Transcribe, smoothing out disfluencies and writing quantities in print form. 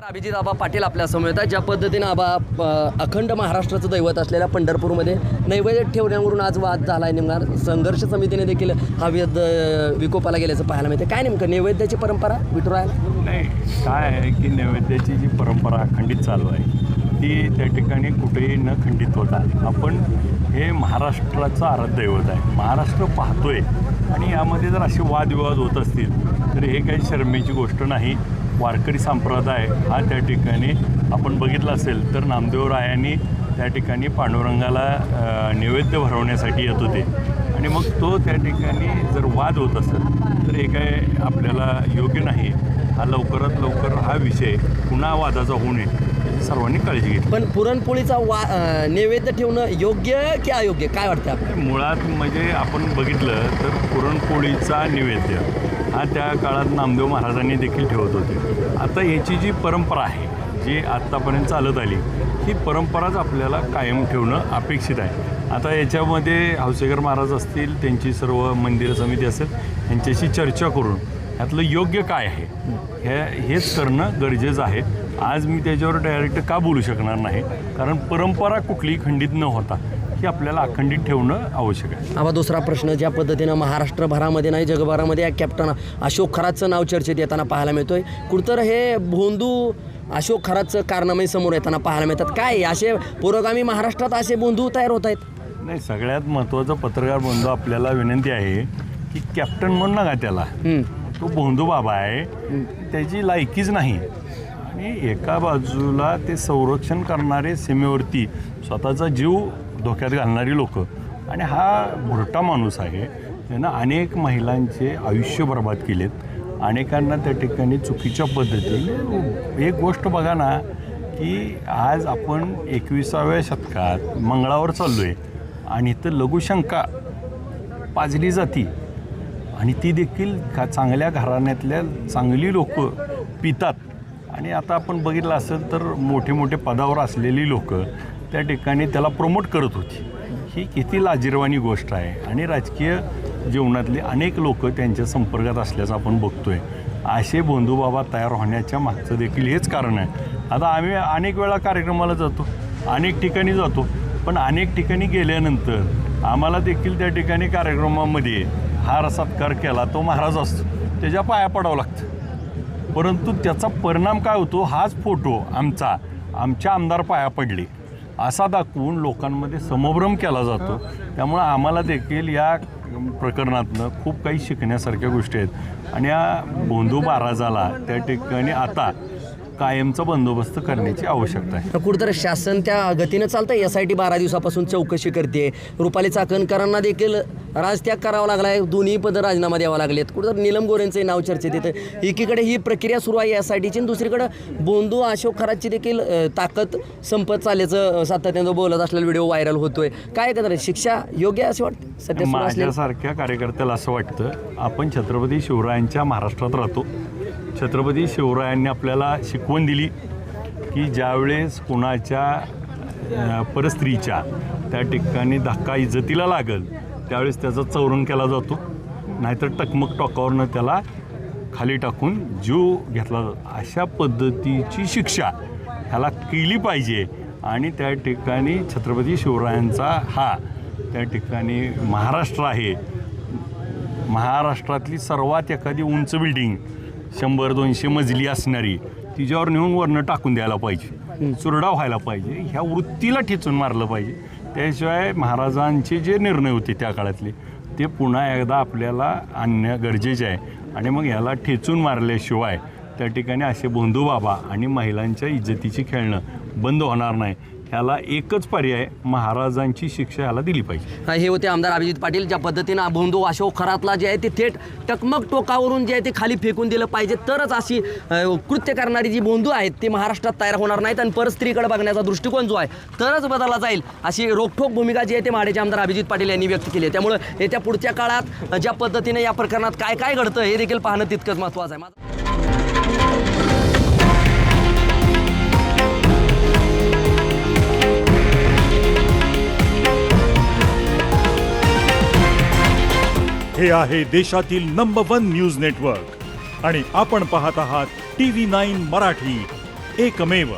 अभिजित आबा पाटील आपल्या समोर येतात. ज्या पद्धतीनं अखंड महाराष्ट्राचं दैवत असलेल्या पंढरपूरमध्ये नैवेद्य ठेवण्यावरून आज वाद झाला आहे. नेमका संघर्ष समितीने देखील हा विकोपाला गेल्याचं पाहायला मिळते. काय नेमकं नैवेद्याची परंपरा विठुरायाला? नाही, काय आहे की नैवेद्याची जी परंपरा अखंडित चालू आहे ती त्या ठिकाणी कुठेही न खंडित होता. आपण हे महाराष्ट्राचं आराध्य दैवत आहे, महाराष्ट्र पाहतोय आणि यामध्ये जर असे वादविवाद होत असतील तर हे काही शरमेची गोष्ट नाही. वारकरी संप्रदाय हा त्या ठिकाणी आपण बघितलं असेल तर नामदेवरायांनी त्या ठिकाणी पांडुरंगाला नैवेद्य भरवण्यासाठी येत होते आणि मग तो त्या ठिकाणी जर वाद होत असेल तर हे काय आपल्याला योग्य नाही. हा लवकरात लवकर हा विषय पुन्हा वादाचा होऊ नये याची सर्वांनी काळजी घेतली. पण पुरणपोळीचा नैवेद्य ठेवणं योग्य की अयोग्य काय वाटतं आपल्याला? मुळात म्हणजे आपण बघितलं तर पुरणपोळीचा नैवेद्य हा त्या काळात नामदेव महाराजांनी देखील ठेवत होते. आता याची जी परंपरा आहे जी आत्तापर्यंत चालत आली ही परंपराच आपल्याला कायम ठेवणं अपेक्षित आहे. आता याच्यामध्ये हौसेकर महाराज असतील, त्यांची सर्व मंदिर समिती असेल, यांच्याशी चर्चा करून ह्यातलं योग्य काय आहे हेच करणं गरजेचं आहे. आज मी त्याच्यावर डायरेक्ट का बोलू शकणार नाही, कारण परंपरा कुठलीही खंडित न होता ही आपल्याला अखंडित ठेवणं आवश्यक आहे. हा दुसरा प्रश्न, ज्या पद्धतीनं महाराष्ट्रभरामध्ये नाही जगभरामध्ये या कॅप्टन अशोक खरातचं नाव चर्चेत येताना पाहायला मिळतोय. कुठतर हे भोंदू अशोक खरातचं कारनामे समोर येताना पाहायला मिळतात. काय असे पुरोगामी महाराष्ट्रात असे भोंदू तयार होत आहेत? नाही, सगळ्यात महत्त्वाचं पत्रकार बंधू आपल्याला विनंती आहे की कॅप्टन म्हणू नका त्याला. तो भोंदू बाबा आहे, त्याची लायकीच नाही. आणि एका बाजूला ते संरक्षण करणारे सीमेवरती स्वतःचा जीव धोक्यात घालणारी लोक आणि हा भुरटा माणूस आहे. त्यानं अनेक महिलांचे आयुष्य बर्बाद केलेत, अनेकांना त्या ठिकाणी चुकीच्या पद्धतीने. एक गोष्ट बघा ना की आज आपण 21व्या शतकात मंगळावर चाललो आहे आणि इथं लघुशंका पाजली जाती आणि ती देखील चांगल्या घराण्यातल्या चांगली लोक पितात. आणि आता आपण बघितलं असेल तर मोठे मोठे पदावर असलेली लोक त्या ठिकाणी त्याला प्रमोट करत होती. ही किती लाजिरवाणी गोष्ट आहे आणि राजकीय जीवनातले अनेक लोक त्यांच्या संपर्कात असल्याचं आपण बघतोय. असे भोंदूबाबा तयार होण्याच्या मागचं देखील हेच कारण आहे. आता आम्ही अनेक वेळा कार्यक्रमाला जातो, अनेक ठिकाणी जातो, पण अनेक ठिकाणी गेल्यानंतर आम्हाला देखील त्या ठिकाणी कार्यक्रमामध्ये हार सत्कार केला तो महाराज असतो, त्याच्या पाया पडावं लागतं. परंतु त्याचा परिणाम काय होतो, हाच फोटो आमच्या आमदार पाया पडले असा दाखवून लोकांमध्ये समभ्रम केला जातो. त्यामुळं आम्हाला देखील या प्रकरणातनं खूप काही शिकण्यासारख्या गोष्टी आहेत आणि या भोंदू महाराजाला त्या ठिकाणी आता कायमचा बंदोबस्त करण्याची आवश्यकता आहे. कुठंतरी शासन त्या गतीनं चालतंय. SIT 12 दिवसापासून चौकशी करते. रुपाली चाकणकरांना देखील राजत्याग करावा लागला आहे, दोन्ही पदं राजीनामा द्यावा लागलेत. कुठंतरी नीलम गोरेंचे नाव चर्चेत येतं. एकीकडे ही प्रक्रिया सुरू आहे SITची आणि दुसरीकडं भोंदू अशोक खरातची देखील ताकद संपत चालल्याचं सातत्यानं बोलत असलेला व्हिडिओ व्हायरल होतोय. काय करणार, शिक्षा योग्य असे वाटतं सध्या? माझ्यासारख्या कार्यकर्त्याला असं वाटतं आपण छत्रपती शिवरायांच्या महाराष्ट्रात राहतो. छत्रपती शिवरायांनी आपल्याला शिकवण दिली की ज्यावेळेस कुणाच्या परस्त्रीच्या त्या ठिकाणी धक्का इज्जतीला लागल त्यावेळेस त्याचा चौरंग केला जातो, नाहीतर टकमक टोकावरनं त्याला खाली टाकून जीव घेतला जातो. अशा पद्धतीची शिक्षा ह्याला केली पाहिजे. आणि त्या ठिकाणी छत्रपती शिवरायांचा हा त्या ठिकाणी महाराष्ट्र आहे. महाराष्ट्रातली सर्वात एखादी उंच बिल्डिंग 100-200 मजली असणारी तिच्यावर नेऊन वरनं टाकून द्यायला पाहिजे, चुरडा व्हायला पाहिजे. ह्या वृत्तीला ठेचून मारलं पाहिजे. त्याशिवाय महाराजांचे जे निर्णय होते त्या काळातले ते पुन्हा एकदा आपल्याला आणणं गरजेचे आहे. आणि मग ह्याला ठेचून मारल्याशिवाय त्या ठिकाणी असे भोंदू बाबा आणि महिलांच्या इज्जतीची खेळणं बंद होणार नाही. ह्याला एकच पर्याय, महाराजांची शिक्षा ह्याला दिली पाहिजे. हे होते आमदार अभिजित पाटील. ज्या पद्धतीनं भोंदू अशोक खरातला जे आहे ते थेट टकमक टोकावरून जे आहे ते खाली फेकून दिलं पाहिजे, तरच अशी कृत्य करणारी जी भोंदू आहेत ते महाराष्ट्रात तयार होणार नाहीत आणि परस्त्रीकडे बघण्याचा दृष्टिकोन जो आहे तरच बदलला जाईल, अशी रोखठोक भूमिका जी आहे ते माढ्याचे आमदार अभिजित पाटील यांनी व्यक्त केली आहे. त्यामुळे येत्या पुढच्या काळात ज्या पद्धतीने या प्रकरणात काय काय घडतं हे देखील पाहणं तितकंच महत्त्वाचं आहे. हे आहे देशातील नंबर 1 न्यूज नेटवर्क आणि आपण पाहत आहात TV9 मराठी, एकमेव